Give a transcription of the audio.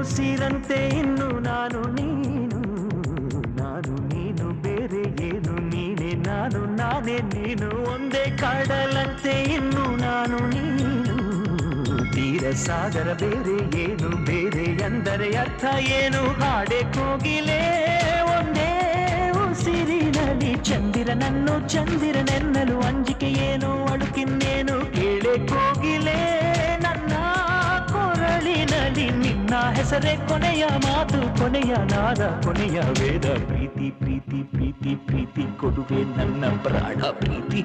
ಉಸಿರಂತೆ ಇನ್ನು ನಾನು ನೀನು, ನಾನು ನೀನು ಬೇರೆ ಏನು, ನೀನೆ ನಾನು ನಾನೇ ನೀನು, ಒಂದೇ ಕಡಲಂತೆ ಇನ್ನು ನಾನು ನೀನು, ತೀರ ಸಾಗರ ಬೇರೆ ಏನು, ಬೇರೆ ಎಂದರೆ ಅರ್ಥ ಏನು, ಹಾಡೆ ಕೋಗಿಲೆ ಒಂದೇ ಉಸಿರಿನಲ್ಲಿ, ಚಂದಿರನನ್ನು ಚಂದಿರನೆನ್ನಲು ಅಂಜಿಕೆ ಏನು, ಅಡುಕಿನ್ನೇನು, ಕೇಳೆ ಕೋಗಿಲೆ ನನ್ನ ಕೊರಳಿನಲ್ಲಿ, ನಿನ್ನ ಹೆಸರೇ ಕೊನೆಯ ಮಾತು, ಕೊನೆಯ ನಾದ, ಕೊನೆಯ ವೇದ, ಪ್ರೀತಿ ಪ್ರೀತಿ ಪ್ರೀತಿ ಪ್ರೀತಿ ಕೊಡುವೆ ನನ್ನ ಪ್ರಾಣ ಪ್ರೀತಿ.